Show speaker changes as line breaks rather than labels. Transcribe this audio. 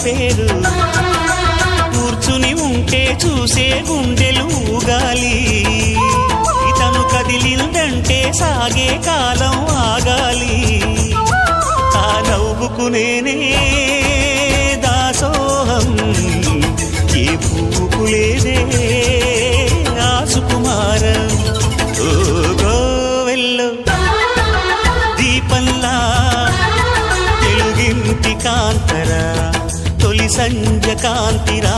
పేరు కూర్చుని ఉంటే చూసే గుండెలు ఊగాలి ఇతను కదిలిందంటే సాగే కాలం ఆగాలి ఆ నవ్వుకు నేనే దాసోహం ఏ పువ్వుకు లేదే ఆ సుకుమారం ఓ గోవెల్లో దీపంలా తెలుగింటి కాంతరా తొలి సంజ కాంతిరా